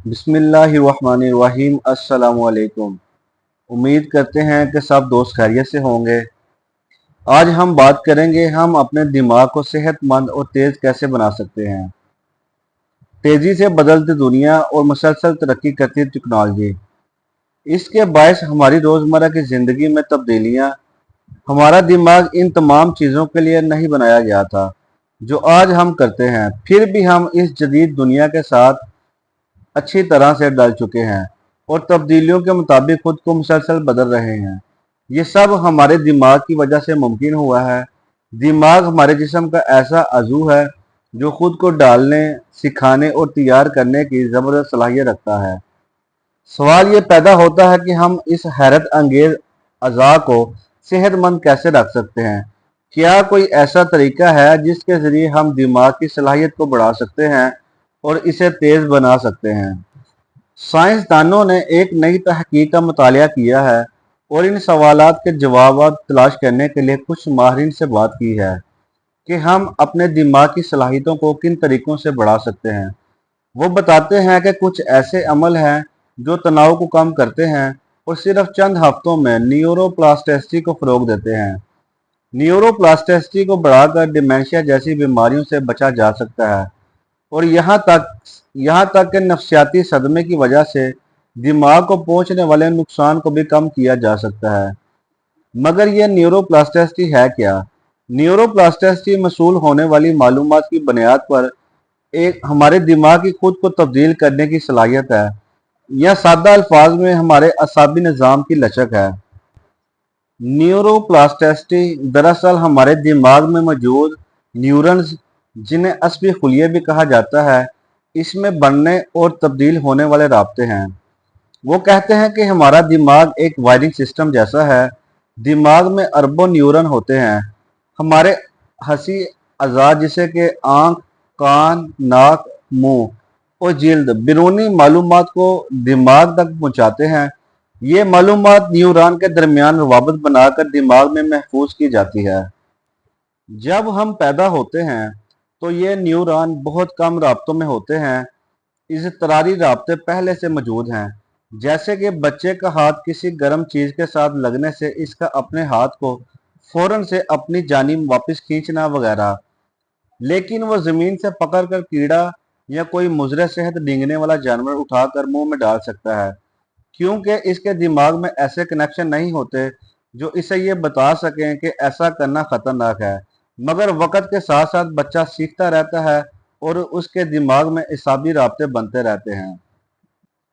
बिस्मिल्लाहिर्रहमानिर्रहीम। अस्सलाम वालेकुम। उम्मीद करते हैं कि सब दोस्त खैरियत से होंगे। आज हम बात करेंगे हम अपने दिमाग को सेहतमंद और तेज़ कैसे बना सकते हैं। तेज़ी से बदलती दुनिया और मुसलसल तरक्की करती टेक्नोलॉजी, इसके बायस हमारी रोज़मर्रा की ज़िंदगी में तब्दीलियाँ। हमारा दिमाग इन तमाम चीज़ों के लिए नहीं बनाया गया था जो आज हम करते हैं। फिर भी हम इस जदीद दुनिया के साथ अच्छी तरह से डल चुके हैं और तब्दीलियों के मुताबिक खुद को मुसलसल बदल रहे हैं। ये सब हमारे दिमाग की वजह से मुमकिन हुआ है। दिमाग हमारे जिस्म का ऐसा अज़ू है जो खुद को डालने, सिखाने और तैयार करने की ज़बरदस्त सलाहियत रखता है। सवाल ये पैदा होता है कि हम इस हैरत अंगेज अज़ा को सेहतमंद कैसे रख सकते हैं। क्या कोई ऐसा तरीका है जिसके ज़रिए हम दिमाग की सलाहियत को बढ़ा सकते हैं और इसे तेज़ बना सकते हैं। साइंसदानों ने एक नई तहकीक का मुतालिया किया है और इन सवालात के जवाब तलाश करने के लिए कुछ माहिरीन से बात की है कि हम अपने दिमाग की सलाहियतों को किन तरीकों से बढ़ा सकते हैं। वो बताते हैं कि कुछ ऐसे अमल हैं जो तनाव को कम करते हैं और सिर्फ चंद हफ्तों में न्यूरोप्लास्टिसिटी को फ़रोग देते हैं। न्यूरोप्लास्टिसिटी को बढ़ाकर डिमेंशिया जैसी बीमारियों से बचा जा सकता है और यहाँ तक कि नफसियाती सदमे की वजह से दिमाग को पहुंचने वाले नुकसान को भी कम किया जा सकता है। मगर यह न्यूरोप्लास्टिसिटी है क्या? न्यूरोप्लास्टिसिटी मसूल होने वाली मालूमात की बुनियाद पर एक हमारे दिमाग की खुद को तब्दील करने की सलाहियत है, या सादा अल्फाज में हमारे असाबी निज़ाम की लचक है। न्यूरोप्लास्टिसिटी दरअसल हमारे दिमाग में मौजूद न्यूरॉन्स, जिन्हें अस्बी खुलिये भी कहा जाता है, इसमें बनने और तब्दील होने वाले राब्ते हैं। वो कहते हैं कि हमारा दिमाग एक वायरिंग सिस्टम जैसा है। दिमाग में अरबों न्यूरॉन होते हैं। हमारे हंसी अज़ा जैसे कि आँख, कान, नाक, मुंह और जिल्द बैरूनी मालूमात को दिमाग तक पहुंचाते हैं। ये मालूमात न्यूरॉन के दरमियान रवाबत बनाकर दिमाग में महफूज की जाती है। जब हम पैदा होते हैं तो ये न्यूरॉन बहुत कम राब्तों में होते हैं। इज़तरारी राब्ते पहले से मौजूद हैं, जैसे कि बच्चे का हाथ किसी गर्म चीज़ के साथ लगने से इसका अपने हाथ को फौरन से अपनी जानिब वापस खींचना वगैरह। लेकिन वो ज़मीन से पकड़कर कीड़ा या कोई मुज़र सेहत डींगने वाला जानवर उठाकर मुंह में डाल सकता है, क्योंकि इसके दिमाग में ऐसे कनेक्शन नहीं होते जो इसे ये बता सकें कि ऐसा करना खतरनाक है। मगर वक़्त के साथ साथ बच्चा सीखता रहता है और उसके दिमाग में असाबी राब्ते बनते रहते हैं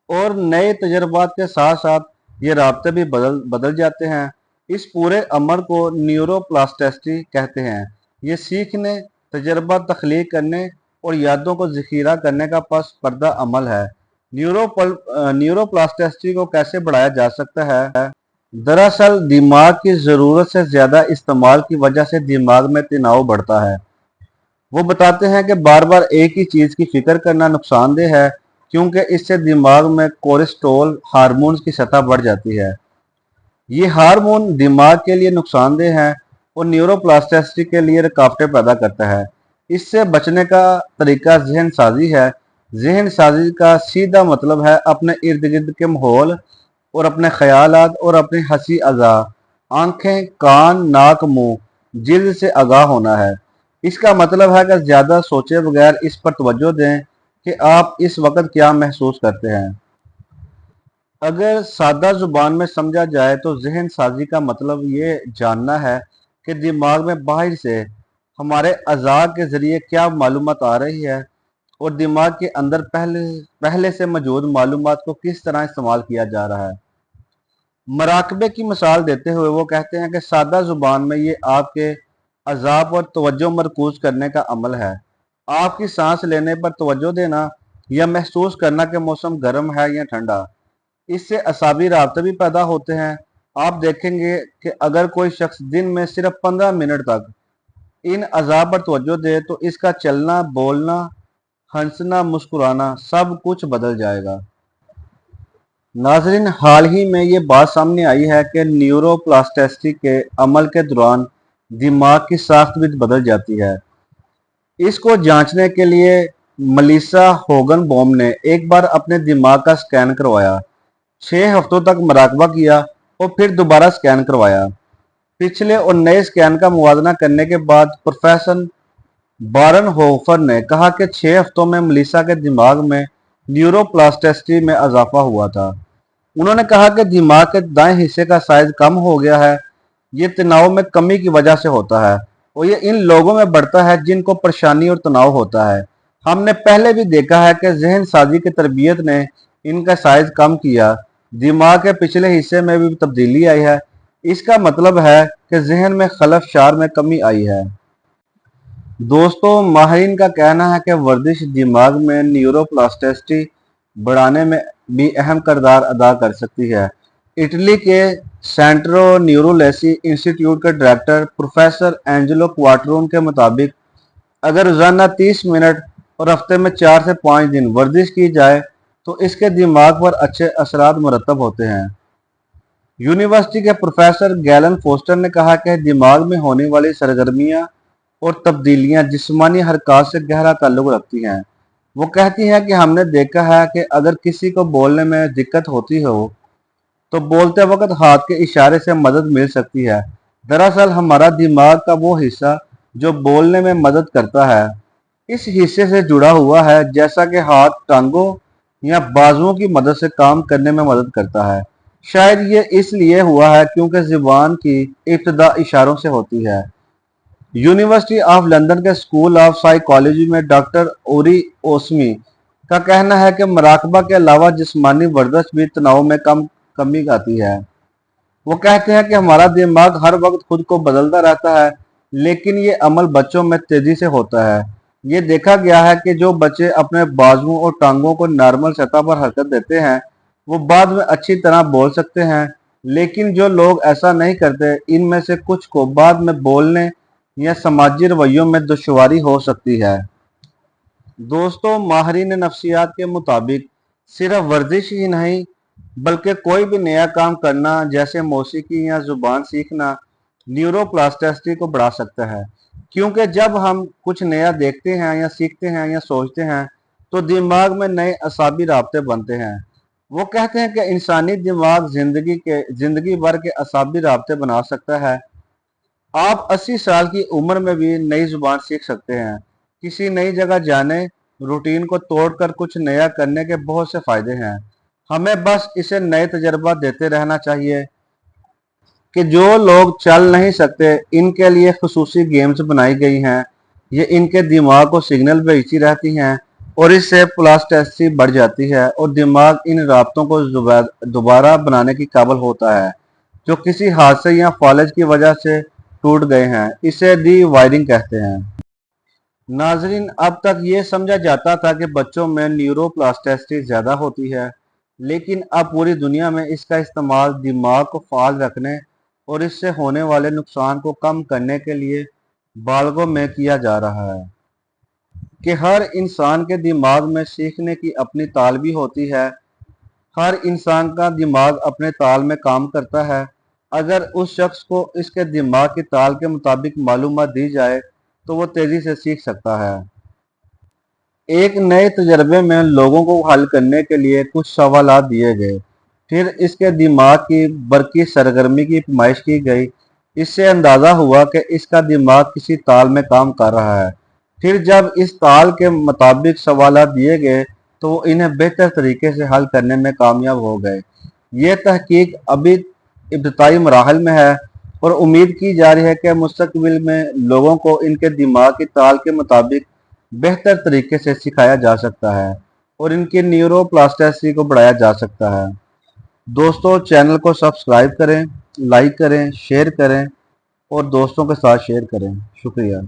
और नए तजर्बात के साथ साथ ये राब्ते भी बदल बदल जाते हैं। इस पूरे अमल को न्यूरोप्लास्टिसिटी कहते हैं। ये सीखने, तजर्बा तख्लीक करने और यादों को ज़ख़ीरा करने का पस पर्दा अमल है। न्यूरोप्लास्टिसिटी को कैसे बढ़ाया जा सकता है? दरअसल दिमाग की ज़रूरत से ज़्यादा इस्तेमाल की वजह से दिमाग में तनाव बढ़ता है। वो बताते हैं कि बार बार एक ही चीज़ की फिक्र करना नुकसानदेह है, क्योंकि इससे दिमाग में कोलेस्ट्रॉल हार्मोन्स की सतह बढ़ जाती है। ये हार्मोन दिमाग के लिए नुकसानदेह हैं और न्यूरोप्लास्टिसिटी के लिए रुकावटें पैदा करता है। इससे बचने का तरीका जहन साजी है। जहन साजी का सीधा मतलब है अपने इर्द गिर्द के माहौल और अपने ख्यालात और अपनी हंसी अज़ा, आंखें, कान, नाक, मुंह, जिल्द से आगाह होना है। इसका मतलब है कि ज़्यादा सोचे बगैर इस पर तवज्जो दें कि आप इस वक्त क्या महसूस करते हैं। अगर सादा ज़ुबान में समझा जाए तो ज़हन साजी का मतलब ये जानना है कि दिमाग में बाहर से हमारे अज़ा के ज़रिए क्या मालूमात आ रही है और दिमाग के अंदर पहले पहले से मौजूद मालूमात को किस तरह इस्तेमाल किया जा रहा है। मराकबे की मिसाल देते हुए वो कहते हैं कि सादा ज़ुबान में ये आपके अज़ा पर तवज्जो मरकूज़ करने का अमल है। आपकी सांस लेने पर तवज्जो देना या महसूस करना कि मौसम गर्म है या ठंडा। इससे असाबी राब्ते भी पैदा होते हैं। आप देखेंगे कि अगर कोई शख्स दिन में सिर्फ 15 मिनट तक इन अज़ा पर तवज्जो दे तो इसका चलना, बोलना, हंसना, मुस्कुराना सब कुछ बदल जाएगा। नाज़रीन, हाल ही में ये बात सामने आई है कि न्यूरोप्लास्टिसिटी के अमल के दौरान दिमाग की साख्त भी बदल जाती है। इसको जांचने के लिए मलीसा होगनबॉम ने एक बार अपने दिमाग का स्कैन करवाया, 6 हफ्तों तक मुराकबा किया और फिर दोबारा स्कैन करवाया। पिछले और नए स्कैन का मुवाजना करने के बाद प्रोफेसर बारनहोफर ने कहा कि 6 हफ्तों में मलीसा के दिमाग में न्यूरोप्लास्टिसिटी में इजाफा हुआ था। उन्होंने कहा कि दिमाग के दाएं हिस्से का साइज कम हो गया है। ये तनाव में कमी की वजह से होता है और ये इन लोगों में बढ़ता है जिनको परेशानी और तनाव होता है। हमने पहले भी देखा है कि जहन साजी की तरबियत ने इनका साइज कम किया, दिमाग के पिछले हिस्से में भी तब्दीली आई है। इसका मतलब है कि जहन में खलफशार में कमी आई है। दोस्तों, माहिरीन का कहना है कि वर्जिश दिमाग में न्यूरोप्लास्टिसिटी बढ़ाने में भी अहम किरदार अदा कर सकती है। इटली के सेंट्रो न्यूरोलॉजी इंस्टीट्यूट के डायरेक्टर प्रोफेसर एंजेलो क्वाटरून के मुताबिक अगर रोजाना 30 मिनट और हफ्ते में 4 से 5 दिन वर्जिश की जाए तो इसके दिमाग पर अच्छे असरात मुरतब होते हैं। यूनिवर्सिटी के प्रोफेसर गैलन फोस्टर ने कहा कि दिमाग में होने वाली सरगर्मियां और तब्दीलियां जिस्मानी हरकत से गहरा ताल्लुक रखती हैं। वो कहती हैं कि हमने देखा है कि अगर किसी को बोलने में दिक्कत होती हो तो बोलते वक्त हाथ के इशारे से मदद मिल सकती है। दरअसल हमारा दिमाग का वो हिस्सा जो बोलने में मदद करता है इस हिस्से से जुड़ा हुआ है, जैसा कि हाथ टांगों या बाजुओं की मदद से काम करने में मदद करता है। शायद ये इसलिए हुआ है क्योंकि जुबान की इब्तिदा इशारों से होती है। यूनिवर्सिटी ऑफ लंदन के स्कूल ऑफ साइकोलॉजी में डॉक्टर ओरी ओसमी का कहना है कि मुराकबा के अलावा जिस्मानी वर्जिश भी तनाव में कमी आती है। वो कहते हैं कि हमारा दिमाग हर वक्त खुद को बदलता रहता है, लेकिन ये अमल बच्चों में तेजी से होता है। ये देखा गया है कि जो बच्चे अपने बाजुओं और टांगों को नॉर्मल सतह पर हरकत देते हैं वो बाद में अच्छी तरह बोल सकते हैं, लेकिन जो लोग ऐसा नहीं करते इनमें से कुछ को बाद में बोलने या समाजी रवैयों में दुश्वारी हो सकती है। दोस्तों, माहिरीन नफ्सियात के मुताबिक सिर्फ वर्जिश ही नहीं बल्कि कोई भी नया काम करना जैसे मौसीकी या जुबान सीखना न्यूरोप्लास्टिसिटी को बढ़ा सकता है, क्योंकि जब हम कुछ नया देखते हैं या सीखते हैं या सोचते हैं तो दिमाग में नए असाबी राब्ते बनते हैं। वो कहते हैं कि इंसानी दिमाग जिंदगी भर के असाबी राब्ते बना सकता है। आप 80 साल की उम्र में भी नई जुबान सीख सकते हैं। किसी नई जगह जाने, रूटीन को तोड़कर कुछ नया करने के बहुत से फायदे हैं। हमें बस इसे नए तजर्बा देते रहना चाहिए। कि जो लोग चल नहीं सकते इनके लिए खसूसी गेम्स बनाई गई हैं। ये इनके दिमाग को सिग्नल भेजती रहती हैं और इससे प्लास्टिसिटी बढ़ जाती है और दिमाग इन राब्तों को दोबारा बनाने की काबिल होता है जो किसी हादसे या फॉलेज की वजह से टूट गए हैं। इसे डी वायरिंग कहते हैं। नाजरीन, अब तक ये समझा जाता था कि बच्चों में न्यूरोप्लास्टिसिटी ज़्यादा होती है, लेकिन अब पूरी दुनिया में इसका इस्तेमाल दिमाग को फाल रखने और इससे होने वाले नुकसान को कम करने के लिए बालगों में किया जा रहा है। कि हर इंसान के दिमाग में सीखने की अपनी ताल भी होती है। हर इंसान का दिमाग अपने ताल में काम करता है। अगर उस शख्स को इसके दिमाग की ताल के मुताबिक मालूमात दी जाए तो वो तेजी से सीख सकता है। एक नए तजर्बे में लोगों को हल करने के लिए कुछ सवालात दिए गए, फिर इसके दिमाग की बरकी सरगर्मी की पैमाइश की गई। इससे अंदाज़ा हुआ कि इसका दिमाग किसी ताल में काम कर रहा है। फिर जब इस ताल के मुताबिक सवालात दिए गए तो वो इन्हें बेहतर तरीके से हल करने में कामयाब हो गए। ये तहकीक अभी इब्तदाई मराहल में है और उम्मीद की जा रही है कि मुस्तकबिल में लोगों को इनके दिमाग की ताल के मुताबिक बेहतर तरीके से सिखाया जा सकता है और इनकी न्यूरोप्लास्टिसिटी को बढ़ाया जा सकता है। दोस्तों, चैनल को सब्सक्राइब करें, लाइक करें, शेयर करें और दोस्तों के साथ शेयर करें। शुक्रिया।